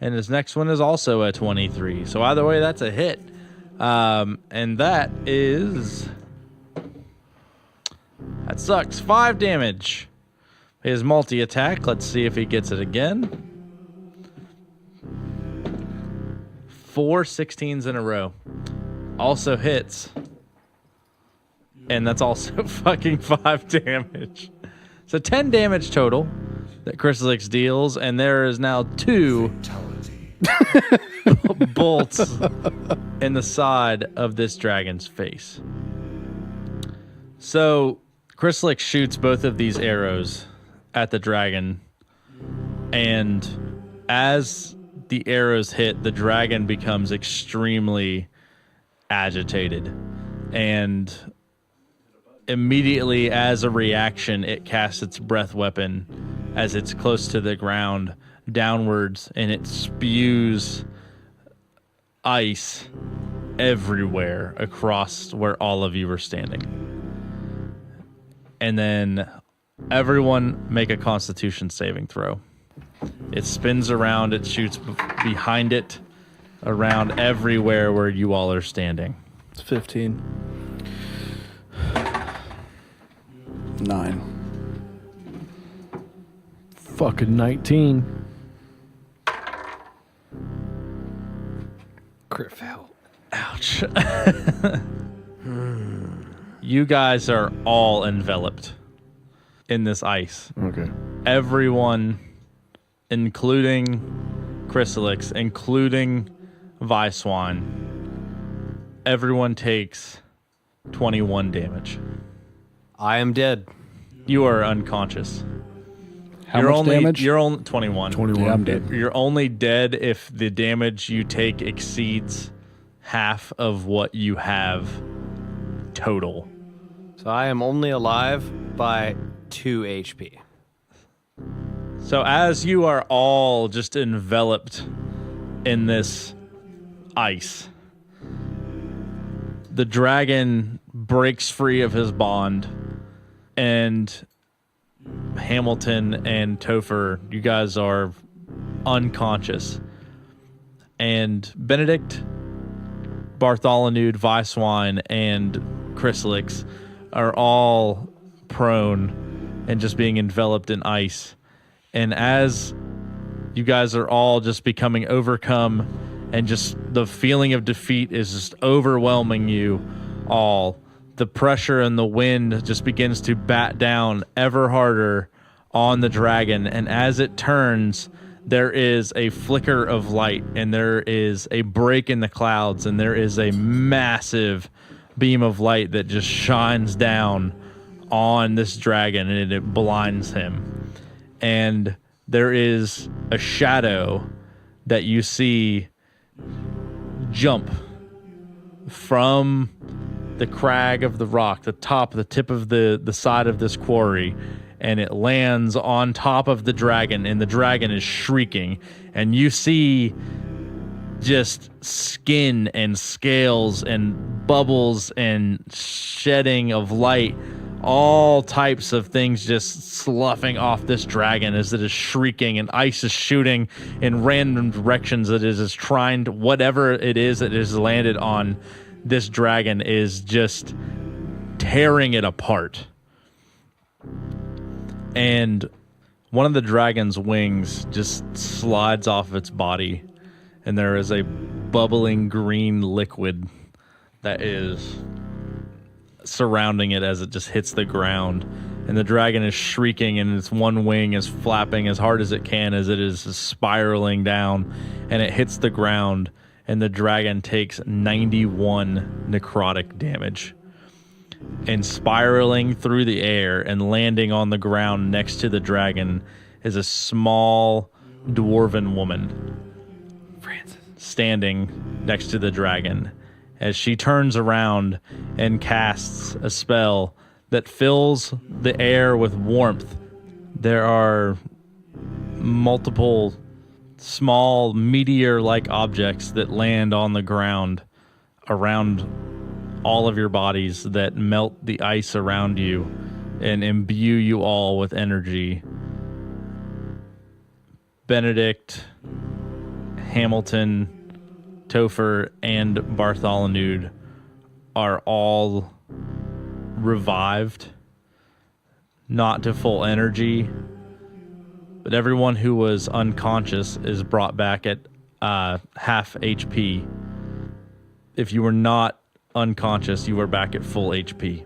and his next one is also a 23. So either way, that's a hit. And that sucks. 5 damage. His multi-attack, let's see if he gets it again. 4 16s in a row. Also hits. And that's also fucking 5 damage. So 10 damage total that Chrysalix deals, and there is now 2 bolts in the side of this dragon's face. So Chrysalix shoots both of these arrows at the dragon, and as the arrows hit, the dragon becomes extremely agitated, and immediately as a reaction, it casts its breath weapon as it's close to the ground downwards, and it spews ice everywhere across where all of you are standing. And then everyone make a Constitution saving throw. It spins around, it shoots behind it, around everywhere where you all are standing. It's 15. 9. Fucking 19. Crit fail. Ouch. You guys are all enveloped in this ice. Okay. Everyone, including Chrysalix, including Vyswine, everyone takes 21 damage. I am dead. You are unconscious. How much damage? You're only 21. 21. Yeah, I'm dead. You're only dead if the damage you take exceeds half of what you have total. So I am only alive by 2 HP. So as you are all just enveloped in this ice, the dragon breaks free of his bond, and Hamilton and Topher, you guys are unconscious. And Benedict, Bartholomew, Vyswine, and Chrysalix are all prone and just being enveloped in ice. And as you guys are all just becoming overcome, and just the feeling of defeat is just overwhelming you all, the pressure and the wind just begins to bat down ever harder on the dragon. And as it turns, there is a flicker of light, and there is a break in the clouds, and there is a massive beam of light that just shines down on this dragon, and it blinds him. And there is a shadow that you see jump from the crag of the rock, the tip of the side of this quarry, and it lands on top of the dragon, and the dragon is shrieking, and you see just skin and scales and bubbles and shedding of light, all types of things just sloughing off this dragon as it is shrieking, and ice is shooting in random directions. It is trying to, whatever it is that is landed on this dragon is just tearing it apart. And one of the dragon's wings just slides off its body, and there is a bubbling green liquid that is surrounding it as it just hits the ground. And the dragon is shrieking, and its one wing is flapping as hard as it can as it is spiraling down, and it hits the ground, and the dragon takes 91 necrotic damage. And spiraling through the air and landing on the ground next to the dragon is a small dwarven woman, Francis, standing next to the dragon as she turns around and casts a spell that fills the air with warmth. There are multiple small meteor-like objects that land on the ground around all of your bodies that melt the ice around you and imbue you all with energy. Benedict, Hamilton, Topher, and Bartholomew are all revived, not to full energy, but everyone who was unconscious is brought back at half HP. If you were not unconscious, you were back at full HP.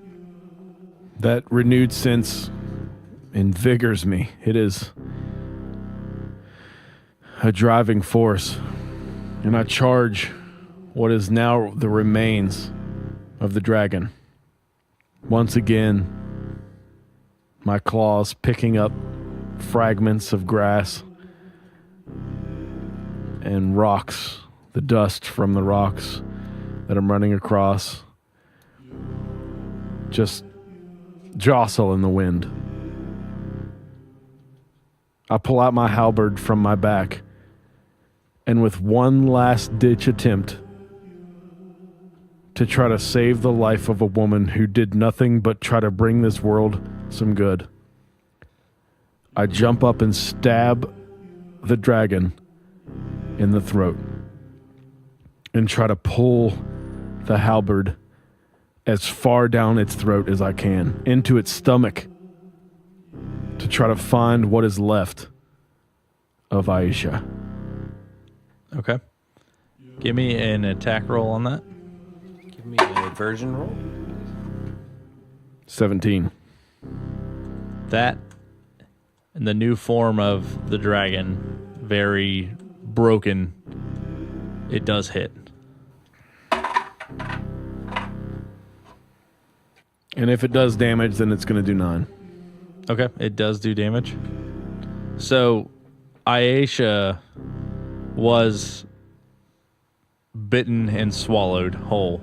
That renewed sense invigors me. It is a driving force, and I charge what is now the remains of the dragon. Once again, my claws picking up fragments of grass and rocks, the dust from the rocks that I'm running across, just jostle in the wind. I pull out my halberd from my back, and with one last ditch attempt to try to save the life of a woman who did nothing but try to bring this world some good, I jump up and stab the dragon in the throat and try to pull the halberd as far down its throat as I can, into its stomach, to try to find what is left of Aisha. Okay. Give me an attack roll on that. Give me an aversion roll. 17. That and the new form of the dragon, very broken, it does hit. And if it does damage, then it's going to do 9. Okay, it does do damage. So, Aisha was bitten and swallowed whole.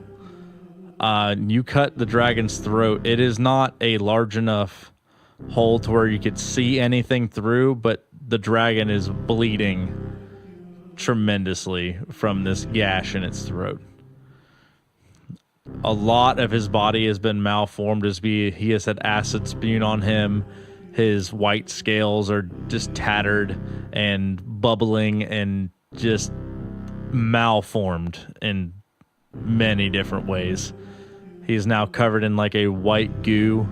You cut the dragon's throat. It is not a large enough hole to where you could see anything through, but the dragon is bleeding tremendously from this gash in its throat. A lot of his body has been malformed as he has had acid spewed on him. His white scales are just tattered and bubbling and just malformed in many different ways. He's now covered in like a white goo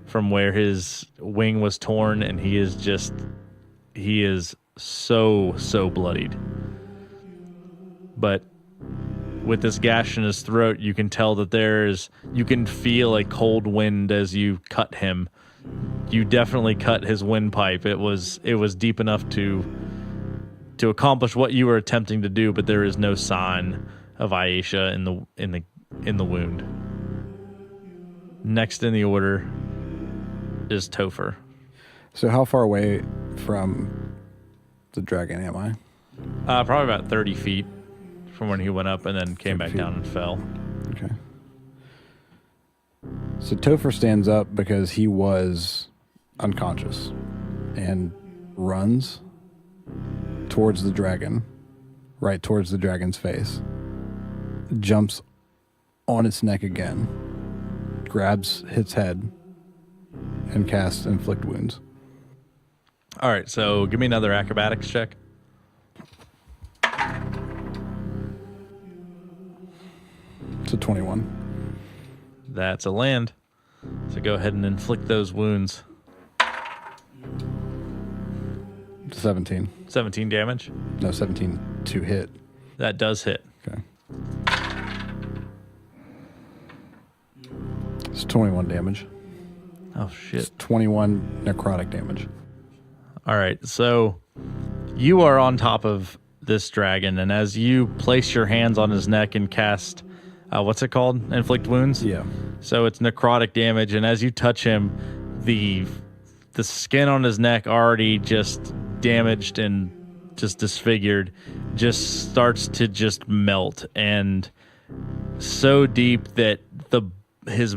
from where his wing was torn, and he is so bloodied. But with this gash in his throat, you can tell that you can feel a cold wind as you cut him. You definitely cut his windpipe. It was deep enough to accomplish what you were attempting to do, but there is no sign of Aisha in the wound. Next in the order is Topher. So how far away from the dragon am I? Probably about 30 feet from when he went up and then came back down and fell. Okay. So Topher stands up because he was unconscious and runs towards the dragon, right towards the dragon's face, jumps on its neck again, grabs its head, and casts Inflict Wounds. All right, so give me another acrobatics check. It's a 21. That's a land. So go ahead and inflict those wounds. 17. 17 damage? No, 17 to hit. That does hit. Okay. It's 21 damage. Oh, shit. It's 21 necrotic damage. All right, so you are on top of this dragon, and as you place your hands on his neck and cast, what's it called? Inflict wounds? Yeah. So it's necrotic damage, and as you touch him, the skin on his neck, already just damaged and just disfigured, just starts to just melt, and so deep that his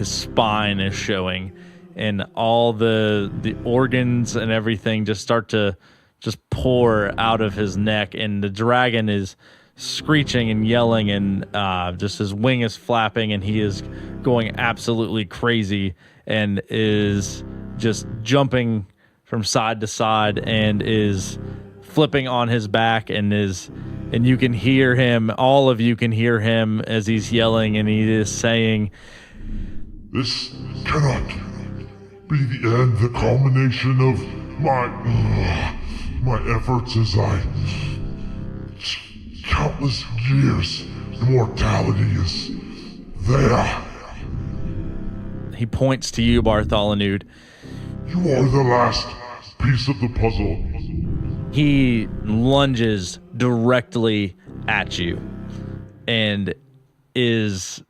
spine is showing, and all the organs and everything just start to just pour out of his neck, and the dragon is screeching and yelling, and just his wing is flapping, and he is going absolutely crazy and is just jumping from side to side and is flipping on his back, and you can hear him, all of you can hear him as he's yelling, and he is saying, "This cannot be the end, the culmination of my efforts as I countless years, immortality is there. He points to you, Bartholomew. You are the last piece of the puzzle. He lunges directly at you and he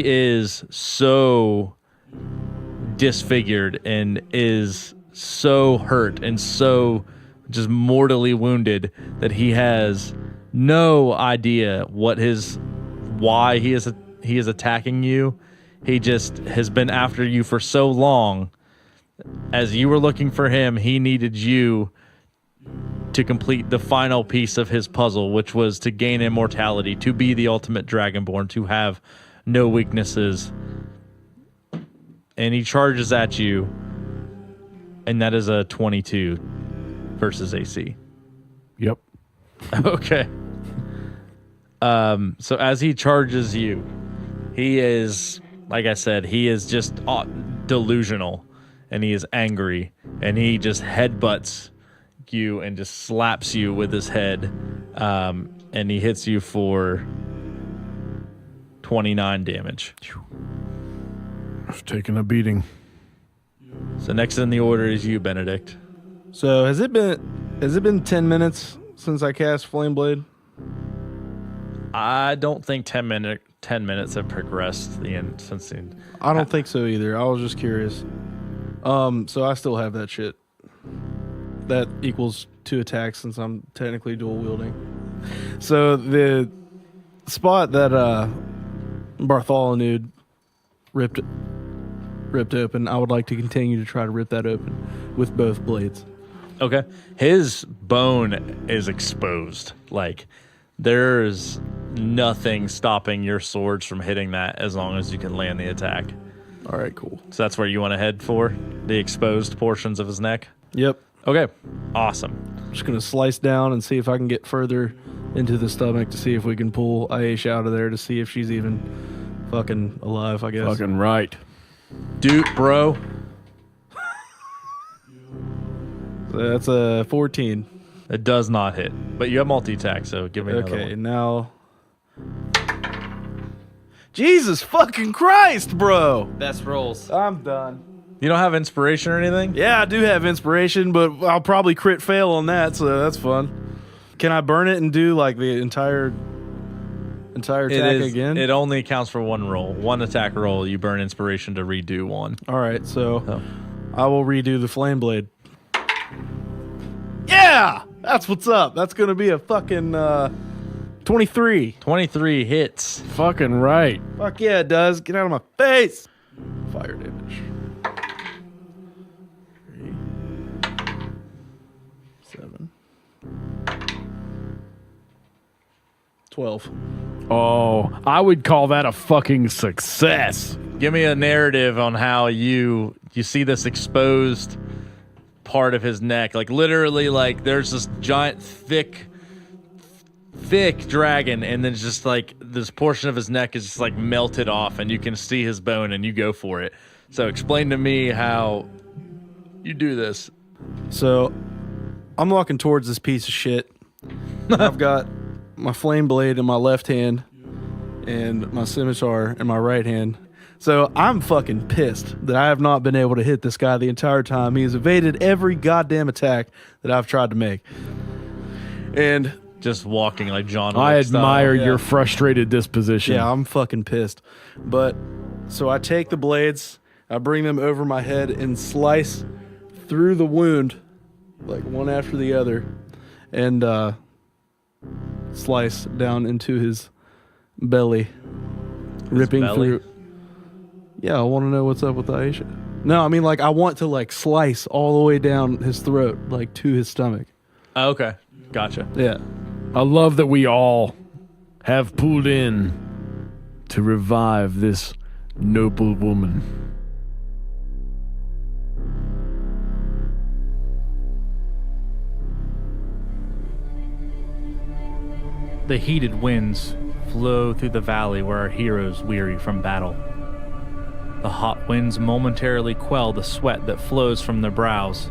is so disfigured and is so hurt and so just mortally wounded that he has no idea why he is attacking you. He just has been after you for so long. As you were looking for him, he needed you to complete the final piece of his puzzle, which was to gain immortality, to be the ultimate Dragonborn, to have no weaknesses. And he charges at you, and that is a 22 versus AC. Yep. Okay. So as he charges you, he is, like I said, he is just delusional, and he is angry, and he just headbutts you and just slaps you with his head, and he hits you for 29 damage. I've taken a beating. So next in the order is you, Benedict. So has it been 10 minutes since I cast Flame Blade? I don't think 10 minutes have progressed since the end. I don't think so either. I was just curious. So I still have that shit. That equals 2 attacks since I'm technically dual wielding. So the spot that Bartholomew ripped open, I would like to continue to try to rip that open with both blades. Okay. His bone is exposed. Like, there's nothing stopping your swords from hitting that as long as you can land the attack. All right, cool. So that's where you want to head for? The exposed portions of his neck? Yep. Okay. Awesome. Just going to slice down and see if I can get further into the stomach to see if we can pull Aisha out of there to see if she's even fucking alive, I guess. Fucking right. Dude, bro. That's a 14. It does not hit, but you have multi-attack, so give me another Okay, one. now... Jesus fucking Christ, bro! Best rolls. I'm done. You don't have inspiration or anything? Yeah, I do have inspiration, but I'll probably crit fail on that, so that's fun. Can I burn it and do like the entire attack again? It only counts for one roll. One attack roll, you burn inspiration to redo one. All right, so I will redo the Flame Blade. Yeah! That's what's up. That's going to be a fucking 23. 23 hits. Fucking right. Fuck yeah, it does. Get out of my face. Fire damage. 3, 7, 12. Oh, I would call that a fucking success. Give me a narrative on how you see this exposed part of his neck. Like, literally, like, there's this giant, thick dragon, and then just, like, this portion of his neck is just, like, melted off, and you can see his bone, and you go for it. So explain to me how you do this. So, I'm walking towards this piece of shit. I've got my flame blade in my left hand and my scimitar in my right hand. So I'm fucking pissed that I have not been able to hit this guy the entire time. He has evaded every goddamn attack that I've tried to make. And just walking like John I Wick admire style. your frustrated disposition. Yeah, I'm fucking pissed. But so I take the blades, I bring them over my head and slice through the wound, like one after the other, and slice down into his belly, ripping belly? through. Yeah, I want to know what's up with Aisha. No, I mean, like, I want to, like, slice all the way down his throat, like, to his stomach. Oh, okay. Gotcha. Yeah. I love that we all have pulled in to revive this noble woman. The heated winds flow through the valley where our heroes weary from battle. The hot winds momentarily quell the sweat that flows from their brows,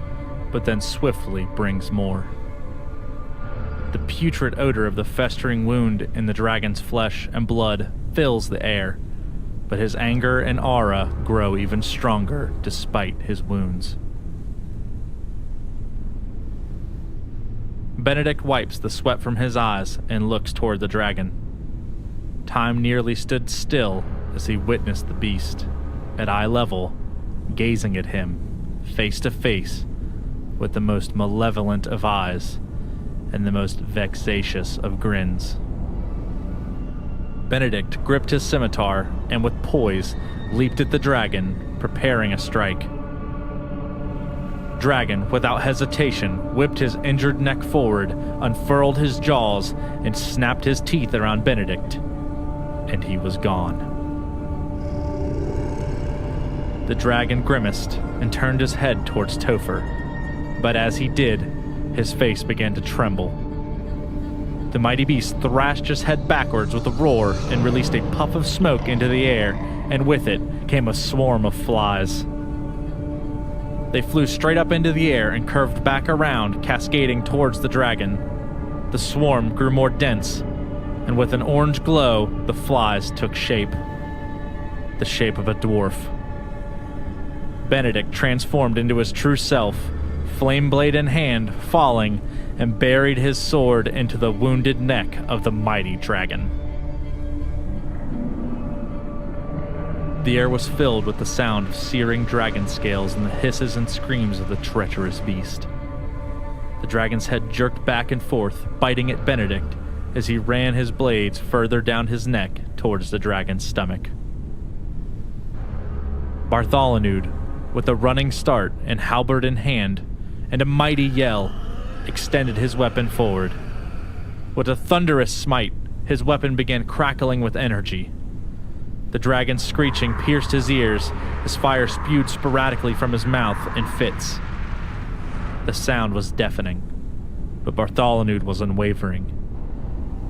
but then swiftly brings more. The putrid odor of the festering wound in the dragon's flesh and blood fills the air, but his anger and aura grow even stronger despite his wounds. Benedict wipes the sweat from his eyes and looks toward the dragon. Time nearly stood still as he witnessed the beast, at eye level, gazing at him, face to face, with the most malevolent of eyes and the most vexatious of grins. Benedict gripped his scimitar and with poise leaped at the dragon, preparing a strike. Dragon, without hesitation, whipped his injured neck forward, unfurled his jaws, and snapped his teeth around Benedict, and he was gone. The dragon grimaced and turned his head towards Topher, but as he did, his face began to tremble. The mighty beast thrashed his head backwards with a roar and released a puff of smoke into the air, and with it came a swarm of flies. They flew straight up into the air and curved back around, cascading towards the dragon. The swarm grew more dense, and with an orange glow, the flies took shape. The shape of a dwarf. Benedict transformed into his true self, flame blade in hand, falling, and buried his sword into the wounded neck of the mighty dragon. The air was filled with the sound of searing dragon scales and the hisses and screams of the treacherous beast. The dragon's head jerked back and forth, biting at Benedict as he ran his blades further down his neck towards the dragon's stomach. Bartholomew, with a running start and halberd in hand, and a mighty yell, extended his weapon forward. With a thunderous smite, his weapon began crackling with energy. The dragon's screeching pierced his ears as fire spewed sporadically from his mouth in fits. The sound was deafening, but Bartholomew was unwavering.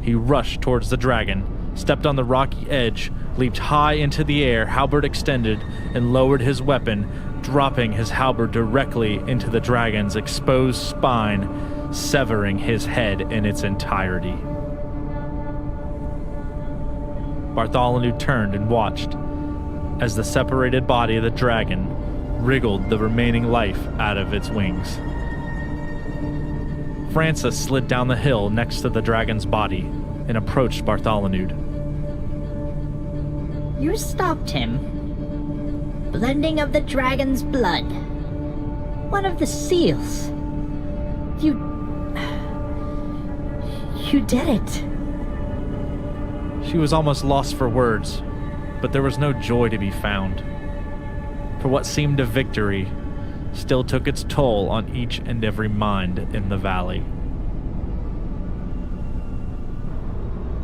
He rushed towards the dragon, stepped on the rocky edge, leaped high into the air, halberd extended, and lowered his weapon, dropping his halberd directly into the dragon's exposed spine, severing his head in its entirety. Bartholomew turned and watched as the separated body of the dragon wriggled the remaining life out of its wings. Francis slid down the hill next to the dragon's body and approached Bartholomew. You stopped him. Blending of the dragon's blood. One of the seals. You did it. She was almost lost for words, but there was no joy to be found. For what seemed a victory still took its toll on each and every mind in the valley.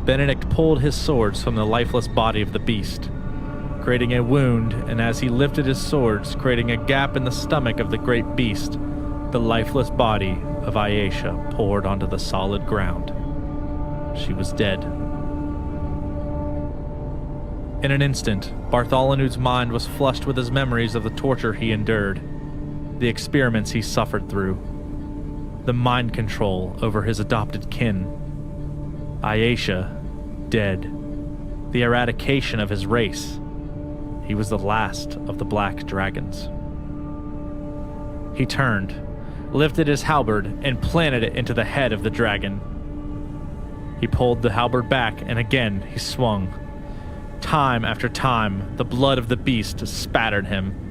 Benedict pulled his swords from the lifeless body of the beast, creating a wound, and as he lifted his swords, creating a gap in the stomach of the great beast, the lifeless body of Ayesha poured onto the solid ground. She was dead. In an instant, Bartholomew's mind was flushed with his memories of the torture he endured, the experiments he suffered through, the mind control over his adopted kin, Ayesha, dead, the eradication of his race. He was the last of the black dragons. He turned, lifted his halberd, and planted it into the head of the dragon. He pulled the halberd back, and again he swung. Time after time, the blood of the beast spattered him.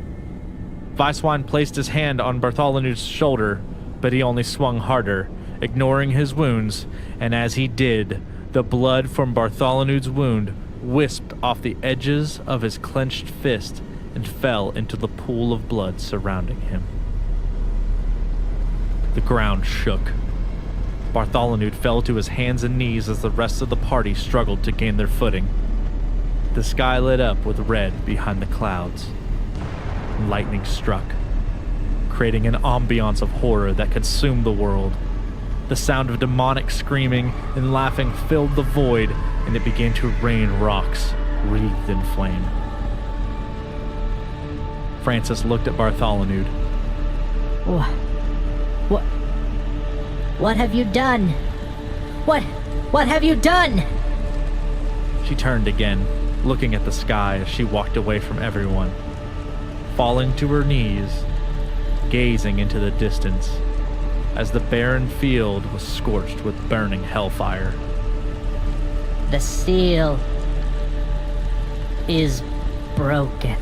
Vyswine placed his hand on Bartholomew's shoulder, but he only swung harder, ignoring his wounds, and as he did, the blood from Bartholomew's wound wisped off the edges of his clenched fist and fell into the pool of blood surrounding him. The ground shook. Bartholomew fell to his hands and knees as the rest of the party struggled to gain their footing. The sky lit up with red behind the clouds. Lightning struck, creating an ambiance of horror that consumed the world. The sound of demonic screaming and laughing filled the void, and it began to rain rocks, wreathed in flame. Francis looked at Bartholomew. What have you done? What have you done? She turned again, looking at the sky as she walked away from everyone, falling to her knees, gazing into the distance as the barren field was scorched with burning hellfire. The seal is broken.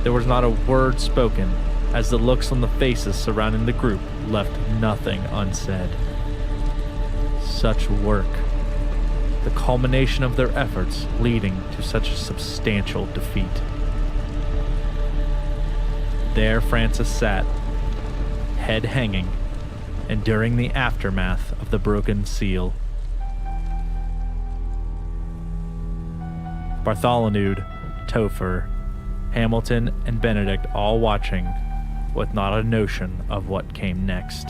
There was not a word spoken, as the looks on the faces surrounding the group left nothing unsaid. Such work, the culmination of their efforts leading to such a substantial defeat. There Francis sat, head hanging, enduring the aftermath of the broken seal. Bartholomew, Topher, Hamilton, and Benedict all watching, with not a notion of what came next.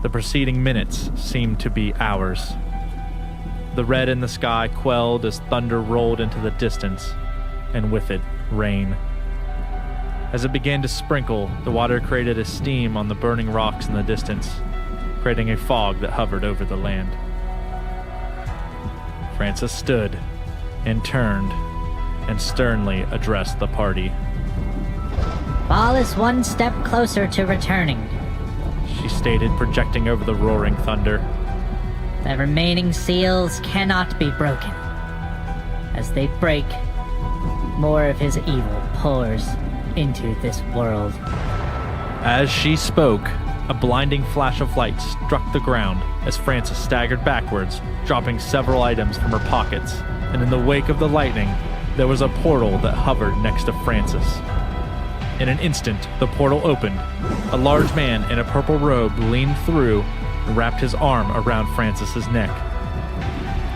The preceding minutes seemed to be hours. The red in the sky quelled as thunder rolled into the distance, and with it, rain. As it began to sprinkle, the water created a steam on the burning rocks in the distance, creating a fog that hovered over the land. Francis stood and turned and sternly addressed the party. Ball is one step closer to returning. She stated, projecting over the roaring thunder. The remaining seals cannot be broken. As they break, more of his evil pours into this world. As she spoke, a blinding flash of light struck the ground as Francis staggered backwards, dropping several items from her pockets, and in the wake of the lightning, there was a portal that hovered next to Francis. In an instant, the portal opened. A large man in a purple robe leaned through and wrapped his arm around Francis's neck.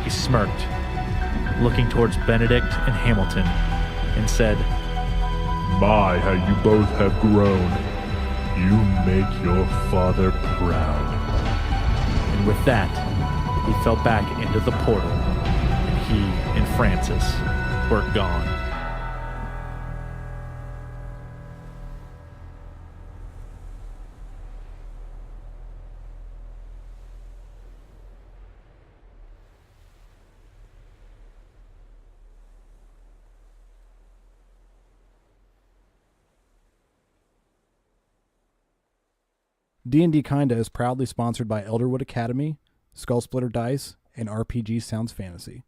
He smirked, looking towards Benedict and Hamilton, and said, My, how you both have grown. You make your father proud. And with that, he fell back into the portal, and he and Francis were gone. D&D Kinda is proudly sponsored by Elderwood Academy, Skullsplitter Dice, and RPG Sounds Fantasy.